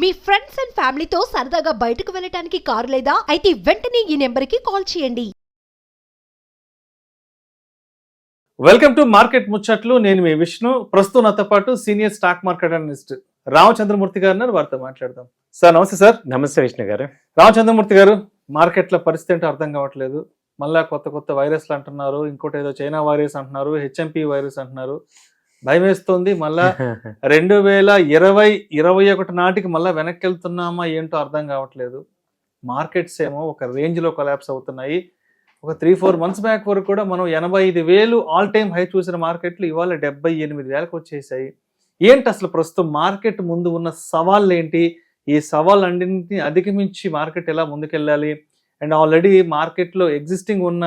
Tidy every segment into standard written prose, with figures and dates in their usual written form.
Me friends and ఫ్యామిలీతో సరదాగా బయటకు వెళ్ళటానికి కారు లేదా అయితే వెంటనే ఈ నెంబర్కి కాల్ చేయండి. వెల్కమ్ టు మార్కెట్ ముచ్చట్లు. నేను మీ విష్ణు. ప్రస్తుతం నాతో పాటు senior stock market analyst Ramachandramurthy గారు ఉన్నారు. వారితో మాట్లాడదాం. సార్ నమస్తే. సార్ నమస్తే విష్ణు గారు. రామచంద్రమూర్తి గారు, మార్కెట్ల పరిస్థితి ఏంటో అర్థం కావట్లేదు. మళ్ళా కొత్త వైరస్లు అంటున్నారు, ఇంకోటి ఏదో చైనా వైరస్ అంటున్నారు, హెచ్ఎంపీ వైరస్ అంటున్నారు. భయం వేస్తుంది. మళ్ళా 2020-21 నాటికి మళ్ళీ వెనక్కి వెళ్తున్నామా ఏంటో అర్థం కావట్లేదు. మార్కెట్స్ ఏమో ఒక రేంజ్లో కొలాప్స్ అవుతున్నాయి. ఒక 3-4 మంత్స్ బ్యాక్ వరకు కూడా మనం 85,000 ఆల్ టైమ్ హై చూసిన మార్కెట్లు ఇవాళ 78,000కి వచ్చేసాయి. ఏంటి అసలు ప్రస్తుతం మార్కెట్ ముందు ఉన్న సవాళ్ళు ఏంటి? ఈ సవాళ్ళన్నింటినీ అధిగమించి మార్కెట్ ఎలా ముందుకెళ్ళాలి? అండ్ ఆల్రెడీ మార్కెట్లో ఎగ్జిస్టింగ్ ఉన్న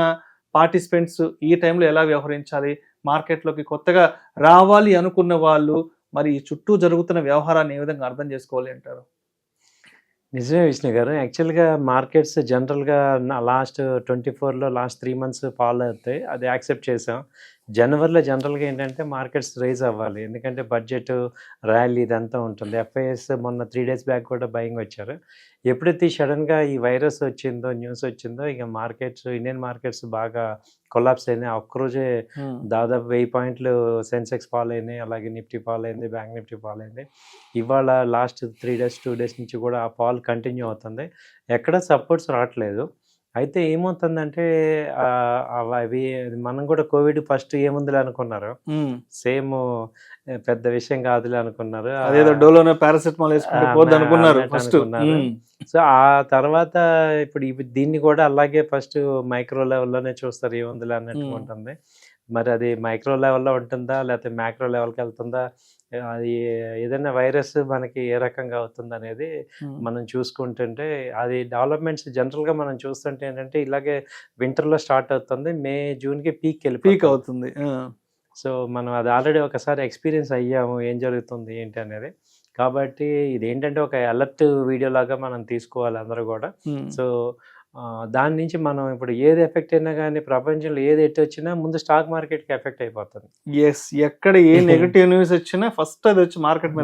పార్టిసిపెంట్స్ ఈ టైంలో ఎలా వ్యవహరించాలి? మార్కెట్లోకి కొత్తగా రావాలి అనుకున్న వాళ్ళు మరి ఈ చుట్టూ జరుగుతున్న వ్యవహారాన్ని ఏ విధంగా అర్థం చేసుకోవాలి అంటారు? నిజమే విష్ణు గారు. యాక్చువల్గా మార్కెట్స్ జనరల్గా లాస్ట్ 24లో లాస్ట్ 3 మంత్స్ ఫాలో అవుతాయి. అది యాక్సెప్ట్ చేసాం. జనవరిలో జనరల్గా ఏంటంటే మార్కెట్స్ రైజ్ అవ్వాలి, ఎందుకంటే బడ్జెట్ ర్యాలీ ఇదంతా ఉంటుంది. ఎఫ్ఐఎస్ మొన్న 3 days బ్యాక్ కూడా బయింగ్ వచ్చారు. ఎప్పుడైతే సడన్గా ఈ వైరస్ వచ్చిందో, న్యూస్ వచ్చిందో, ఇక మార్కెట్స్, ఇండియన్ మార్కెట్స్ బాగా కొలాప్స్ అయినాయి. ఒక్కరోజే దాదాపు 1000 పాయింట్లు సెన్సెక్స్ ఫాల్ అయినాయి, అలాగే నిఫ్టీ ఫాల్ అయింది, బ్యాంక్ నిఫ్టీ ఫాల్ అయింది. ఇవాళ లాస్ట్ 3 days 2 days నుంచి కూడా ఆ ఫాల్ కంటిన్యూ అవుతుంది. ఎక్కడ సపోర్ట్స్ రావట్లేదు. అయితే ఏమవుతుందంటే అవి మనం కూడా కోవిడ్ ఫస్ట్ ఏముందిలే అనుకున్నారు, సేమ్ పెద్ద విషయం కాదులే అనుకున్నారు. అదేదో డోలోనే పారాసెటమాల్ వేసుకుంటే అనుకున్నారు ఫస్ట్. సో ఆ తర్వాత ఇప్పుడు దీన్ని కూడా అలాగే ఫస్ట్ మైక్రో లెవెల్లోనే చూస్తారు, ఏముందిలే అన్నట్టు ఉంటుంది. మరి అది మైక్రో లెవెల్లో ఉంటుందా లేకపోతే మ్యాక్రో లెవెల్కి వెళ్తుందా, అది ఏదైనా వైరస్ మనకి ఏ రకంగా అవుతుంది అనేది మనం చూసుకుంటుంటే, అది డెవలప్మెంట్స్ జనరల్గా మనం చూస్తుంటే ఏంటంటే ఇలాగే వింటర్లో స్టార్ట్ అవుతుంది, మే జూన్కి పీక్ అవుతుంది. సో మనం అది ఆల్రెడీ ఒకసారి ఎక్స్పీరియన్స్ అయ్యాము ఏం జరుగుతుంది ఏంటి అనేది. కాబట్టి ఇది ఏంటంటే ఒక అలర్ట్ వీడియో లాగా మనం తీసుకోవాలి అందరూ కూడా. సో దాని నుంచి మనం ఇప్పుడు ఏది ఎఫెక్ట్ అయినా కానీ, ప్రపంచంలో ఏది ఎటు వచ్చినా ముందు స్టాక్ మార్కెట్కి ఎఫెక్ట్ అయిపోతుంది. ఎక్కడ ఏ నెగటివ్ న్యూస్ వచ్చినా ఫస్ట్ అది వచ్చి మార్కెట్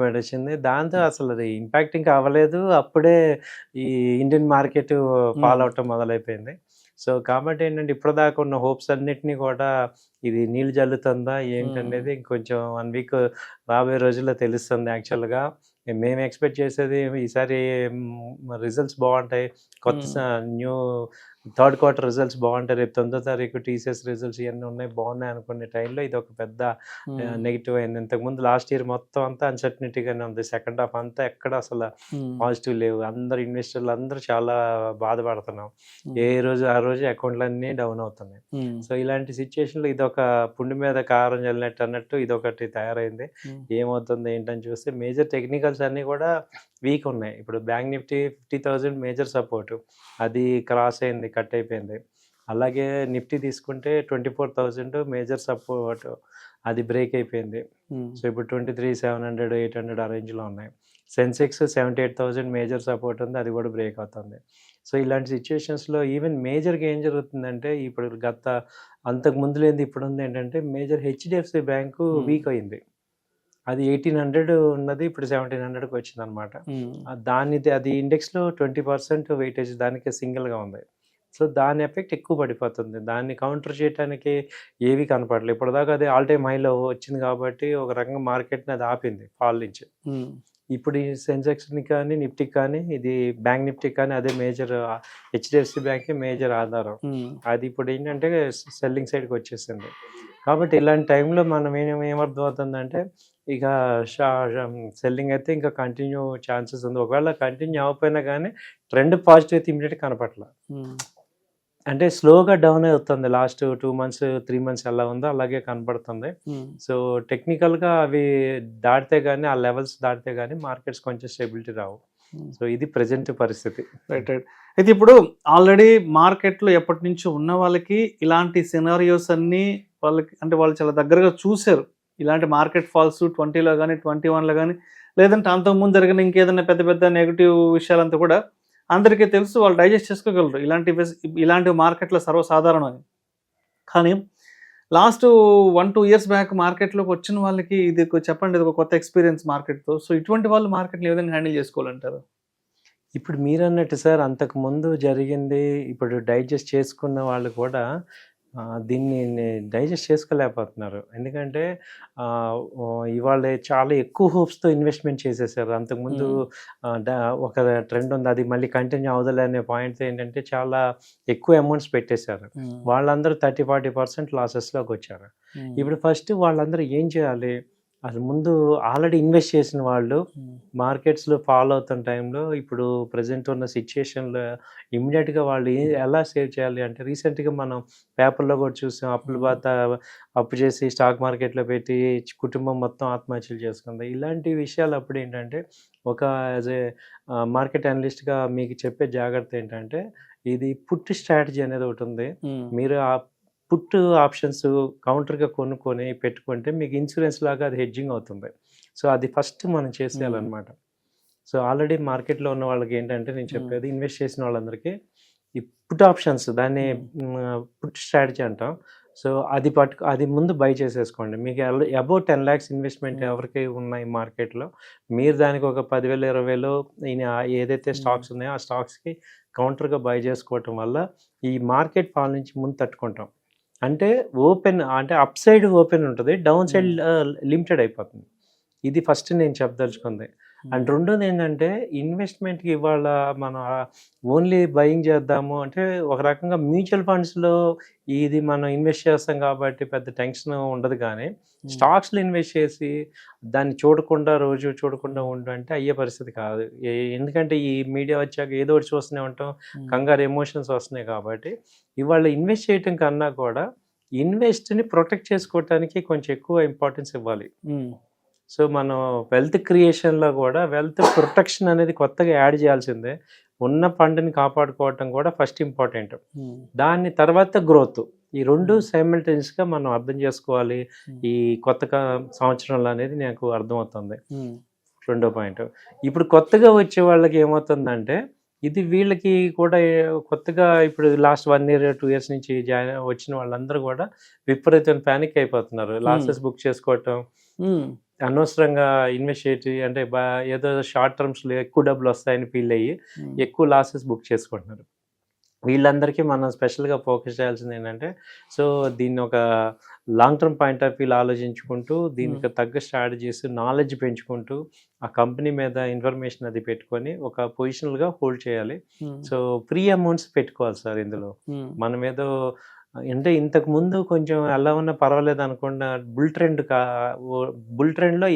మీద వచ్చింది. దాంతో అసలు అది ఇంపాక్ట్ ఇంకా అవ్వలేదు, అప్పుడే ఈ ఇండియన్ మార్కెట్ ఫాల్ అవటం మొదలైపోయింది. సో కాబట్టి ఏంటంటే ఇప్పటిదాకా ఉన్న హోప్స్ అన్నిటినీ కూడా ఇది నీళ్ళు జల్లుతుందా ఏంటనేది ఇంకొంచెం 1 week రాబోయే రోజుల్లో తెలుస్తుంది. యాక్చువల్గా మేము ఎక్స్పెక్ట్ చేసేది ఈసారి రిజల్ట్స్ బాగుంటాయి, కొత్త న్యూ థర్డ్ క్వార్టర్ రిజల్ట్స్ బాగుంటాయి, రేపు 9వ తారీఖు టీసీఎస్ రిజల్ట్స్ ఇవన్నీ బాగున్నాయి అనుకునే టైంలో ఇది ఒక పెద్ద నెగిటివ్ అయింది. ఇంతకుముందు లాస్ట్ ఇయర్ మొత్తం అంతా అన్సర్టనిటీగానే ఉంది. సెకండ్ హాఫ్ అంతా ఎక్కడ అసలు పాజిటివ్ లేవు. అందరు ఇన్వెస్టర్లు అందరూ చాలా బాధపడుతున్నాం. ఆ రోజు అకౌంట్లన్నీ డౌన్ అవుతున్నాయి. సో ఇలాంటి సిచ్యువేషన్లో ఇది ఒక పుండి మీద కారం చల్లినట్టు అన్నట్టు ఇది ఒకటి తయారైంది. ఏమవుతుంది ఏంటని చూస్తే మేజర్ టెక్నికల్స్ అన్నీ కూడా వీక్ ఉన్నాయి. ఇప్పుడు బ్యాంక్ నిఫ్టీ 50,000 మేజర్ సపోర్టు, అది క్రాస్ అయింది, కట్ అయిపోయింది. అలాగే నిఫ్టీ తీసుకుంటే 24,000 మేజర్ సపోర్ట్, అది బ్రేక్ అయిపోయింది. సో ఇప్పుడు 23,700, 800 ఆ రేంజ్లో ఉన్నాయి. సెన్సెక్స్ 78,000 మేజర్ సపోర్ట్ ఉంది, అది కూడా బ్రేక్ అవుతుంది. సో ఇలాంటి సిచ్యువేషన్స్లో ఈవెన్ మేజర్గా ఏం జరుగుతుందంటే, ఇప్పుడు అంతకు ముందు లేని ఇప్పుడు ఉంది ఏంటంటే, మేజర్ హెచ్డిఎఫ్సి బ్యాంకు వీక్ అయింది. అది 1,800 ఉన్నది, ఇప్పుడు 1,700కి వచ్చింది అనమాట. అది ఇండెక్స్లో 20% వెయిటేజ్ దానికి సింగిల్గా ఉంది. సో దాని ఎఫెక్ట్ ఎక్కువ పడిపోతుంది. దాన్ని కౌంటర్ చేయడానికి ఏవి కనపడలేదు. ఇప్పటిదాకా అది ఆల్ టైమ్ హైలో వచ్చింది కాబట్టి ఒక రకంగా మార్కెట్ని అది ఆపింది ఫాల్ నుంచి. ఇప్పుడు ఈ సెన్సెక్స్ని కానీ నిఫ్టీకి కానీ, ఇది బ్యాంక్ నిఫ్టీకి కానీ అదే మేజర్, హెచ్డిఎఫ్సి బ్యాంకే మేజర్ ఆధారం. అది ఇప్పుడు ఏంటంటే సెల్లింగ్ సైడ్కి వచ్చేసింది. కాబట్టి ఇలాంటి టైంలో మనం ఏమర్థం అవుతుందంటే, ఇక సెల్లింగ్ అయితే ఇంకా కంటిన్యూ ఛాన్సెస్ ఉంది. ఒకవేళ కంటిన్యూ అవ్వకపోయినా కానీ ట్రెండ్ పాజిటివ్ అయితే ఇమీడియట్గా కనపట్ల, అంటే స్లోగా డౌన్ అవుతుంది. లాస్ట్ 2 months 3 months ఎలా ఉందో అలాగే కనపడుతుంది. సో టెక్నికల్గా అవి దాటితే కానీ, ఆ లెవెల్స్ దాటితే కానీ మార్కెట్స్ కొంచెం స్టెబిలిటీ రావు. సో ఇది ప్రజెంట్ పరిస్థితి. రైట్. అయితే ఇప్పుడు ఆల్రెడీ మార్కెట్లో ఎప్పటి నుంచో ఉన్న వాళ్ళకి ఇలాంటి సినారియోస్ అన్నీ వాళ్ళు చాలా దగ్గరగా చూశారు. ఇలాంటి మార్కెట్ ఫాల్స్ 20లో కానీ 21లో కానీ, లేదంటే అంతకుముందు జరిగిన ఇంకేదైనా పెద్ద నెగిటివ్ విషయాలంతా కూడా అందరికీ తెలుసు, వాళ్ళు డైజెస్ట్ చేసుకోగలరు. ఇలాంటి మార్కెట్లో సర్వసాధారణం అని. కానీ లాస్ట్ 1-2 ఇయర్స్ బ్యాక్ మార్కెట్లోకి వచ్చిన వాళ్ళకి ఇది చెప్పండి, ఇది ఒక కొత్త ఎక్స్పీరియన్స్ మార్కెట్తో. సో ఇటువంటి వాళ్ళు మార్కెట్ని ఏ విధంగా హ్యాండిల్ చేసుకోవాలంటారు? ఇప్పుడు మీరన్నట్టు సార్, అంతకు ముందు జరిగింది ఇప్పుడు డైజెస్ట్ చేసుకున్న వాళ్ళు కూడా దీన్ని డైజెస్ట్ చేసుకోలేకపోతున్నారు. ఎందుకంటే ఇవాళ చాలా ఎక్కువ హోప్స్తో ఇన్వెస్ట్మెంట్ చేసేసారు. అంతకుముందు ఒక ట్రెండ్ ఉంది, అది మళ్ళీ కంటిన్యూ అవ్వదులే అనే పాయింట్తో ఏంటంటే చాలా ఎక్కువ అమౌంట్స్ పెట్టేశారు. వాళ్ళందరూ 30-40% లాసెస్లోకి వచ్చారు. ఇప్పుడు ఫస్ట్ వాళ్ళందరూ ఏం చేయాలి, అసలు ముందు ఆల్రెడీ ఇన్వెస్ట్ చేసిన వాళ్ళు మార్కెట్స్లో ఫాలో అవుతున్న టైంలో ఇప్పుడు ప్రజెంట్ ఉన్న సిచ్యుయేషన్లో ఇమ్మీడియట్గా వాళ్ళు ఎలా సేవ్ చేయాలి అంటే, రీసెంట్గా మనం పేపర్లో కూడా చూసాం, అప్పు చేసి స్టాక్ మార్కెట్లో పెట్టి కుటుంబం మొత్తం ఆత్మహత్యలు చేసుకుంది. ఇలాంటి విషయాలు అప్పుడు ఏంటంటే, ఒక యాజ్ ఏ మార్కెట్ అనలిస్ట్గా మీకు చెప్పే జాగ్రత్త ఏంటంటే, ఇది పుట్ స్ట్రాటజీ అనేది ఒకటి ఉంది. మీరు ఆ పుట్ ఆప్షన్స్ కౌంటర్గా కొనుక్కొని పెట్టుకుంటే మీకు ఇన్సూరెన్స్ లాగా అది హెడ్జింగ్ అవుతుంది. సో అది ఫస్ట్ మనం చేసేయాలన్నమాట. సో ఆల్రెడీ మార్కెట్లో ఉన్న వాళ్ళకి ఏంటంటే నేను చెప్పేది, ఇన్వెస్ట్ చేసిన వాళ్ళందరికీ ఈ పుట్ ఆప్షన్స్, దాన్ని పుట్ స్ట్రాటజీ అంటాం. సో అది ముందు బై చేసేసుకోండి. మీకు అబౌట్ 10 lakhs ఇన్వెస్ట్మెంట్ ఎవరికి ఉన్నాయి మార్కెట్లో, మీరు దానికి ఒక 10,000-20,000 ఏదైతే స్టాక్స్ ఉన్నాయో ఆ స్టాక్స్కి కౌంటర్గా బై చేసుకోవటం వల్ల ఈ మార్కెట్ ఫాల్ నుంచి ముందు తట్టుకుంటాం. అంటే అప్ సైడ్ ఓపెన్ ఉంటుంది, డౌన్ సైడ్ లిమిటెడ్ అయిపోతుంది. ఇది ఫస్ట్ నేను చెప్పదలుచుకుంది. అండ్ రెండోది ఏంటంటే, ఇన్వెస్ట్మెంట్కి ఇవాళ మనం ఓన్లీ బయింగ్ చేద్దాము అంటే, ఒక రకంగా మ్యూచువల్ ఫండ్స్లో ఇది మనం ఇన్వెస్ట్ చేస్తాం కాబట్టి పెద్ద టెన్షన్ ఉండదు. కానీ స్టాక్స్లో ఇన్వెస్ట్ చేసి దాన్ని రోజు చూడకుండా అంటే అయ్యే పరిస్థితి కాదు. ఎందుకంటే ఈ మీడియా వచ్చాక ఏదో ఒకటి చూస్తూనే ఉంటాం, కంగారు ఎమోషన్స్ వస్తున్నాయి. కాబట్టి ఇవాళ ఇన్వెస్ట్ చేయటం కన్నా కూడా ఇన్వెస్ట్ని ప్రొటెక్ట్ చేసుకోవటానికి కొంచెం ఎక్కువ ఇంపార్టెన్స్ ఇవ్వాలి. సో మనం వెల్త్ క్రియేషన్లో కూడా వెల్త్ ప్రొటెక్షన్ అనేది కొత్తగా యాడ్ చేయాల్సిందే. ఉన్న ఫండ్ని కాపాడుకోవటం కూడా ఫస్ట్ ఇంపార్టెంట్. దాని తర్వాత గ్రోత్, ఈ రెండు సైమల్టేనియస్గా మనం అర్థం చేసుకోవాలి ఈ కొత్త సంవత్సరంలో అనేది నాకు అర్థమవుతుంది. రెండో పాయింట్, ఇప్పుడు కొత్తగా వచ్చే వాళ్ళకి ఏమవుతుందంటే, ఇది వీళ్ళకి కూడా కొత్తగా ఇప్పుడు లాస్ట్ 1 year 2 years నుంచి వచ్చిన వాళ్ళందరూ కూడా విపరీతమైన ప్యానిక్ అయిపోతున్నారు. లాసెస్ బుక్ చేసుకోవటం, అనవసరంగా ఇన్వెస్ట్ చేసి అంటే ఏదో షార్ట్ టర్మ్స్లో ఎక్కువ డబ్బులు వస్తాయని ఫీల్ అయ్యి ఎక్కువ లాసెస్ బుక్ చేసుకుంటున్నారు. వీళ్ళందరికీ మనం స్పెషల్గా ఫోకస్ చేయాల్సింది ఏంటంటే, సో దీన్ని ఒక లాంగ్ టర్మ్ పాయింట్ ఆఫ్ వ్యూలో ఆలోచించుకుంటూ దీనికి తగ్గ స్ట్రాటజీస్, నాలెడ్జ్ పెంచుకుంటూ ఆ కంపెనీ మీద ఇన్ఫర్మేషన్ అది పెట్టుకొని ఒక పొజిషనల్గా హోల్డ్ చేయాలి. సో ఫ్రీ అమౌంట్స్ పెట్టుకోవాలి సార్ ఇందులో. మనం ఏదో అంటే ఇంతకు ముందు కొంచెం ఎలా ఉన్నా పర్వాలేదు అనుకున్న బుల్ ట్రెండ్లో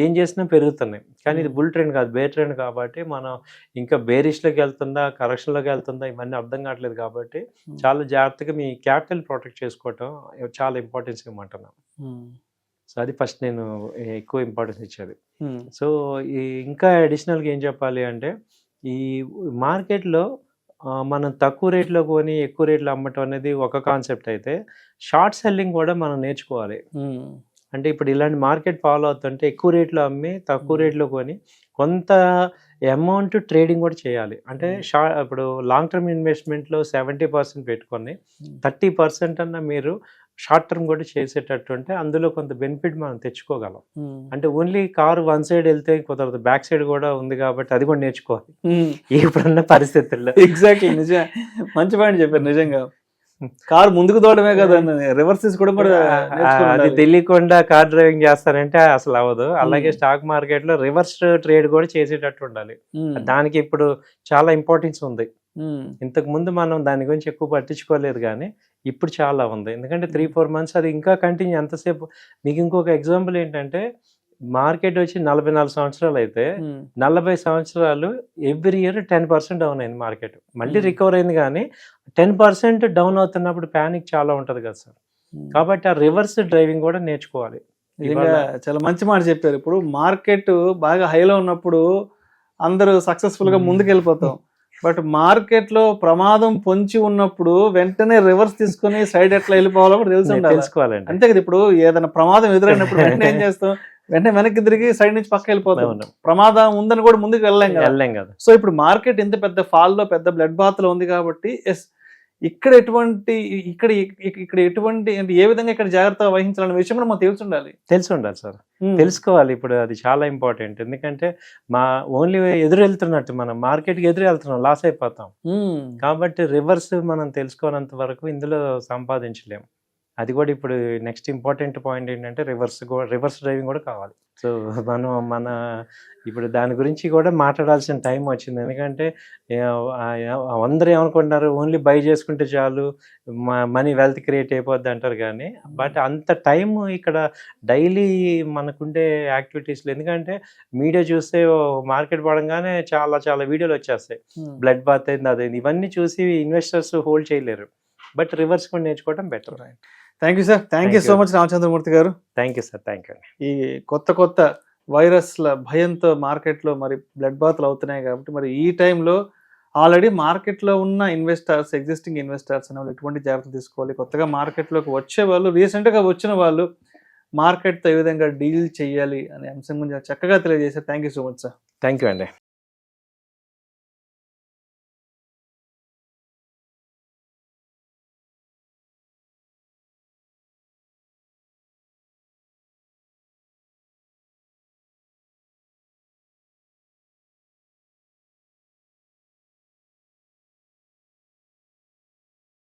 ఏం చేసినా పెరుగుతున్నాయి. కానీ ఇది బుల్ ట్రెండ్ కాదు, బేర్ ట్రెండ్. కాబట్టి మనం ఇంకా బేరిష్లోకి వెళ్తుందా, కరెక్షన్లోకి వెళ్తుందా, ఇవన్నీ అర్థం కావట్లేదు. కాబట్టి చాలా జాగ్రత్తగా మీ క్యాపిటల్ ప్రొటెక్ట్ చేసుకోవటం చాలా ఇంపార్టెన్స్ ఇవ్వమంటున్నాను. సో అది ఫస్ట్ నేను ఎక్కువ ఇంపార్టెన్స్ ఇచ్చేది. సో ఇంకా అడిషనల్గా ఏం చెప్పాలి అంటే, ఈ మార్కెట్లో మనం తక్కువ రేట్లో కొని ఎక్కువ రేట్లో అమ్మటం అనేది ఒక కాన్సెప్ట్ అయితే, షార్ట్ సెల్లింగ్ కూడా మనం నేర్చుకోవాలి. అంటే ఇప్పుడు ఇలాంటి మార్కెట్ ఫాలో అవుతుంటే ఎక్కువ రేట్లో అమ్మి తక్కువ రేట్లో కొని కొంత అమౌంట్ ట్రేడింగ్ కూడా చేయాలి. అంటే ఇప్పుడు లాంగ్ టర్మ్ ఇన్వెస్ట్మెంట్లో 70% పెట్టుకొని 30% అన్న మీరు షార్ట్ టర్మ్ కూడా చేసేటట్టు ఉంటే అందులో కొంత బెనిఫిట్ మనం తెచ్చుకోగలం. అంటే ఓన్లీ కారు వన్ సైడ్ వెళ్తే కుదరదు, బ్యాక్ సైడ్ కూడా ఉంది కాబట్టి అది కూడా నేర్చుకోవాలి ఇప్పుడున్న పరిస్థితుల్లో. ఎగ్జాక్ట్లీ, నిజం, మంచి పాయింట్ చెప్పారు. నిజంగా కారు ముందుకు తోడమే కదా, రివర్స్ తీసుకోవడం కూడా అది తెలియకుండా కార్ డ్రైవింగ్ చేస్తారంటే అసలు అవ్వదు. అలాగే స్టాక్ మార్కెట్ లో రివర్స్ ట్రేడ్ కూడా చేసేటట్టు ఉండాలి. దానికి ఇప్పుడు చాలా ఇంపార్టెన్స్ ఉంది. ఇంతకు ముందు మనం దాని గురించి ఎక్కువ పట్టించుకోలేదు, కానీ ఇప్పుడు చాలా ఉంది. ఎందుకంటే 3-4 months అది ఇంకా కంటిన్యూ. ఎంతసేపు మీకు ఇంకొక ఎగ్జాంపుల్ ఏంటంటే, మార్కెట్ వచ్చి 44 సంవత్సరాలు అయితే 40 సంవత్సరాలు ఎవ్రీ ఇయర్ 10% డౌన్ అయింది మార్కెట్. మళ్ళీ రికవర్ అయింది, కానీ 10% డౌన్ అవుతున్నప్పుడు ప్యానిక్ చాలా ఉంటుంది కదా సార్. కాబట్టి ఆ రివర్స్ డ్రైవింగ్ కూడా నేర్చుకోవాలి. చాలా మంచి మాట చెప్పారు. ఇప్పుడు మార్కెట్ బాగా హైలో ఉన్నప్పుడు అందరూ సక్సెస్ఫుల్గా ముందుకు వెళ్ళిపోతాం. బట్ మార్కెట్లో ప్రమాదం పొంచి ఉన్నప్పుడు వెంటనే రివర్స్ తీసుకుని సైడ్ ఎట్లా వెళ్ళిపోవాలో కూడా తెలుసుకోవాలండి. అంతే కదా, ఇప్పుడు ఏదైనా ప్రమాదం ఎదురైనప్పుడు వెంటనే ఏం చేస్తాం, వెంటనే వెనక్కి తిరిగి సైడ్ నుంచి పక్క వెళ్ళిపోతాం. ప్రమాదం ఉందని కూడా ముందుకు వెళ్ళలేం కదా. సో ఇప్పుడు మార్కెట్ ఇంత పెద్ద ఫాల్లో పెద్ద బ్లడ్ బాత్ లో ఉంది కాబట్టి ఇక్కడ ఎటువంటి ఇక్కడ ఇక్కడ ఎటువంటి అంటే ఏ విధంగా ఇక్కడ జాగ్రత్త వహించాలనే విషయం కూడా మనకు తెలిసి ఉండాలి. తెలిసి ఉండాలి సార్, తెలుసుకోవాలి. ఇప్పుడు అది చాలా ఇంపార్టెంట్. ఎందుకంటే ఓన్లీ ఎదురు వెళ్తున్నట్టు మనం మార్కెట్కి ఎదురు వెళ్తున్నాం, లాస్ అయిపోతాం. కాబట్టి రివర్స్ మనం తెలుసుకోనంత వరకు ఇందులో సంపాదించలేము. అది కూడా ఇప్పుడు నెక్స్ట్ ఇంపార్టెంట్ పాయింట్ ఏంటంటే రివర్స్ డ్రైవింగ్ కూడా కావాలి. సో మన ఇప్పుడు దాని గురించి కూడా మాట్లాడాల్సిన టైం వచ్చింది. ఎందుకంటే అందరూ ఏమనుకుంటున్నారు, ఓన్లీ బై చేసుకుంటే చాలు మనీ వెల్త్ క్రియేట్ అయిపోద్ది అంటారు. కానీ బట్ అంత టైం ఇక్కడ డైలీ మనకుండే యాక్టివిటీస్లో, ఎందుకంటే మీడియా చూస్తే మార్కెట్ పడంగానే చాలా చాలా వీడియోలు వచ్చేస్తాయి, బ్లడ్ బాత్ అయింది అదైంది, ఇవన్నీ చూసి ఇన్వెస్టర్స్ హోల్డ్ చేయలేరు. బట్ రివర్స్ కూడా నేర్చుకోవడం better. Thank you sir, thank you so much Ramachandramurthy garu. Thank you sir, thank you. ఈ కొత్త వైరస్ల భయంతో మార్కెట్లో మరి బ్లడ్ బాత్లు అవుతున్నాయి కాబట్టి మరి ఈ టైంలో ఆల్రెడీ మార్కెట్లో ఉన్న ఇన్వెస్టర్స్, ఎగ్జిస్టింగ్ ఇన్వెస్టర్స్ అనే వాళ్ళు ఎటువంటి జాగ్రత్తలు తీసుకోవాలి, కొత్తగా మార్కెట్లోకి వచ్చే వాళ్ళు, రీసెంట్గా వచ్చిన వాళ్ళు మార్కెట్తో ఏ విధంగా డీల్ చేయాలి అనే అంశం గురించి చక్కగా తెలియజేశారు. Thank you so much sir. Thank you అండి.